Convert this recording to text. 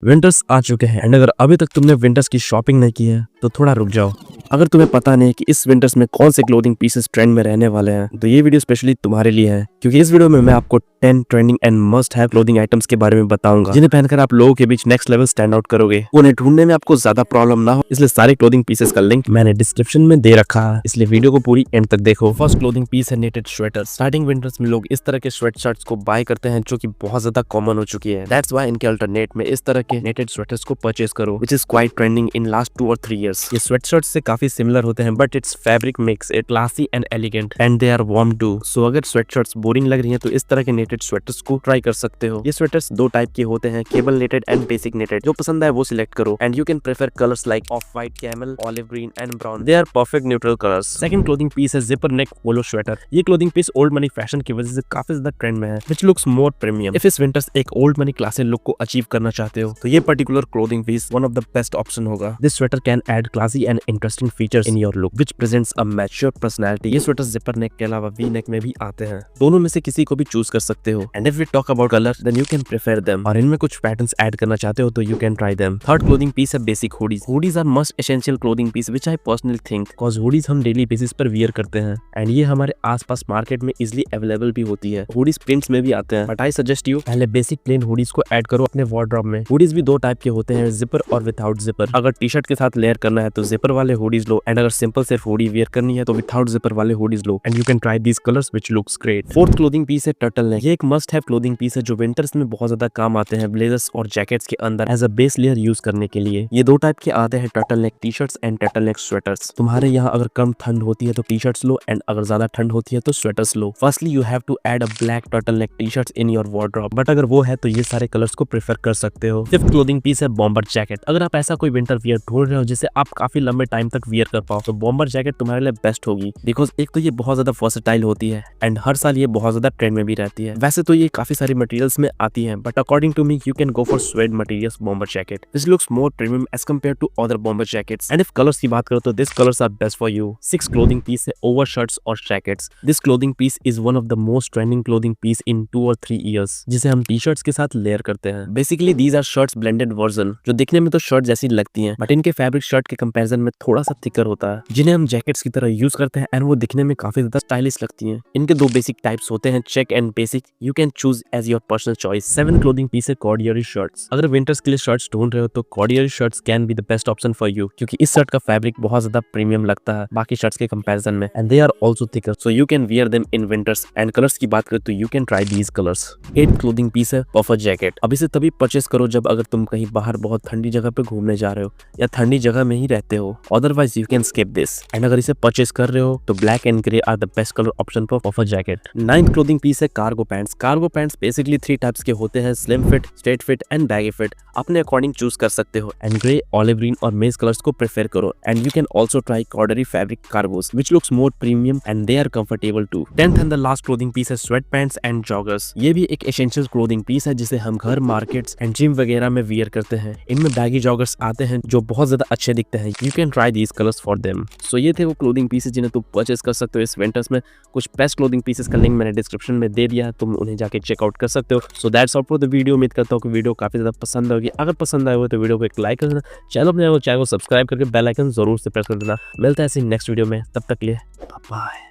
Winters आ चुके हैं and अगर अभी तक तुमने विंटर्स की शॉपिंग नहीं की है तो थोड़ा रुक जाओ। अगर तुम्हें पता नहीं कि इस विंटर्स में कौन से क्लोथिंग पीसेस ट्रेंड में रहने वाले हैं तो ये वीडियो स्पेशली तुम्हारे लिए है, क्योंकि इस वीडियो में मैं आपको 10 trending and must have clothing items के बारे में बताऊंगा जिन्हें पहनकर आप लोगों के बीच नेक्स्ट लेवल स्टैंड आउट करोगे। उन्हें ढूंढने में आपको ज्यादा प्रॉब्लम ना हो, इसलिए सारे क्लोथिंग पीसेस का लिंक मैंने डिस्क्रिप्शन में दे रखा है, इसलिए वीडियो को पूरी एंड तक देखो। फर्स्ट क्लोथिंग पीस है नेटेड स्वेटर। स्टार्टिंग विंटर्स में लोग इस तरह के स्वेट शर्ट्स को बाय करते हैं जो कि बहुत ज्यादा कॉमन हो चुकी है। दैट्स व्हाई इनके अल्टरनेट में इस तरह के नेटेड स्वेटर्स को परचेज करो, which is quite trending in last 2 और 3 years। ये स्वेट शर्ट्स से काफी सिमिलर होते हैं but it's fabric makes it classy and elegant and they are warm too. So अगर स्वेट शर्ट्स बोरिंग लग रही हैं तो इस तरह के नेटेड स्वेटर्स को ट्राई कर सकते हो। ये स्वेटर्स 2 टाइप के होते हैं, cable knitted and basic knitted. जो पसंद आए वो सिलेक्ट करो and you can prefer colours like off white, camel, olive green and brown. They are perfect neutral colours. Second clothing piece है जिपर नेक पोलो स्वेटर। ये clothing piece old money fashion की वजह से काफी ज्यादा trend में है, which looks more premium. If इस विंटर्स एक ओल्ड मनी क्लासिक लुक को अचीव करना चाहते हो तो ये particular clothing piece one of the best option होगा। This sweater can add classy and interesting features in your look which presents a mature personality. ये स्वेटर्स जिपर नेक के अलावा वी नेक में भी आते हैं। दोनों में से किसी को भी चूज कर सकते हो and if we talk about colour then you can prefer them, और इनमें कुछ पैटर्न्स ऐड करना चाहते हो तो you can try them. Third clothing piece है basic hoodies. Hoodies are must essential clothing piece which I personally think, because hoodies हम daily basis पर वियर करते हैं एंड ये हमारे आसपास मार्केट में इजीली अवेलेबल भी होती है। हुडीज प्रिंट्स में भी आते हैं बट आई सजेस्ट यू पहले बेसिक प्लेन हुडीज को ऐड करो अपने वार्डरोब में। हुडीज भी 2 टाइप के होते हैं, जिपर और विदाउट जिपर। अगर टी शर्ट के साथ लेयर करना है तो जिपर वाले हुडीज लो एंड अगर सिंपल सिर्फ हुडी वियर करनी है तो विदाउट जिपर वाले हुडीज लो and you can try these colours which looks great. Fourth clothing piece है टर्टल नेक। ये एक मस्ट हैव क्लोथिंग पीस है जो विंटर्स में बहुत ज्यादा काम आते हैं ब्लेजर्स और जैकेट्स के अंदर as a base layer use करने के लिए। ये 2 टाइप के आते हैं, turtle neck T shirts and turtle neck sweaters. तुम्हारे यहाँ अगर कम ठंड होती है तो टी शर्ट्स लो एंड अगर ज्यादा ठंड होती है तो स्वेटर्स लो। Firstly you have to add a black turtle neck T shirts in your wardrobe, but अगर वो है तो ये सारे कलर्स को प्रेफर कर सकते हो। फिफ्थ क्लोथिंग पीस है बॉम्बर जैकेट। अगर आप ऐसा कोई विंटर वियर ढूंढ रहे हो जिसे आप काफी लंबे टाइम तक वियर कर पाओ तो बॉम्बर जैकेट तुम्हारे लिए बेस्ट होगी, बिकॉज एक तो ये बहुत ज्यादा वर्सेटाइल होती है एंड हर साल ये बहुत ज्यादा ट्रेंड में भी रहती है। वैसे तो ये काफी सारी मटेरियल्स में आती है but according to me you can go for suede materials bomber jacket. This looks more premium as compare to other bomber jackets and if colours की बात करो तो this colours are best for you. Six clothing piece है over shirts और jackets. This clothing piece is one of the most trending clothing piece in 2 और 3 years, जिसे हम T shirts के साथ लेयर करते हैं। Basically these are shirts blended version जो दिखने में तो शर्ट जैसी लगती हैं बट इनके फैब्रिक शर्ट के कंपैरिजन में थोड़ा सा थिकर होता है, जिन्हें हम जैकेट्स की तरह यूज करते हैं एंड वो दिखने में काफी ज्यादा स्टाइलिश लगती हैं। इनके 2 बेसिक टाइप्स होते हैं, check and basic. You can choose as your personal choice. 7 clothing piece है कॉर्डियरी शर्ट्स। अगर विंटर्स के लिए शर्ट्स ढूंढ रहे हो तो corduroy shirts can be the best option for you, क्योंकि इस शर्ट का फैब्रिक बहुत ज्यादा प्रीमियम लगता है बाकी शर्ट्स के कंपैरिजन में and they are also thicker, so you can wear them in winters. And colours की बात करें तो you can try these colours. 8 clothing piece है पफर जैकेट। अब इसे तभी परचेस करो जब अगर तुम कहीं बाहर बहुत ठंडी जगह पे घूमने जा रहे हो या ठंडी जगह में ही रहते हो, otherwise you can skip this. And अगर इसे परचेस कर रहे हो तो black and grey are the best colour option for puffer jacket. 9th clothing piece है cargo pants. Cargo pants basically 3 types के होते हैं, slim fit, straight fit and baggy fit. अपने अकॉर्डिंग चूज कर सकते हो एंड ग्रे, ऑलिव ग्रीन और मेज कलर्स को प्रेफर करो and you can also try corduroy fabric cargos which looks more premium and they are comfortable too. 10th and the last clothing piece है sweat pants and joggers. ये भी एक essential clothing piece है जिसे हम घर, markets and gym वगैरह में वियर करते हैं। इनमें बैगी जॉगर्स आते हैं जो बहुत ज्यादा अच्छे दिखते हैं। You can try these colours for them. So ये थे वो क्लोथिंग पीसेस जिन्हें तुम परचेस कर सकते हो इस विंटर्स में। कुछ बेस्ट क्लोथिंग पीसेस का लिंक मैंने डिस्क्रिप्शन में दे दिया, तुम उन्हें जाके चेकआउट कर सकते हो। So that's all for the video. उम्मीद करता हूँ कि वीडियो काफी ज्यादा पसंद होगी। अगर पसंद आए हो तो वीडियो को एक लाइक कर देना, चैनल को सब्सक्राइब करके बेल आइकन जरूर से प्रेस कर देना। मिलता है ऐसे नेक्स्ट वीडियो में, तब तक के लिए बाय।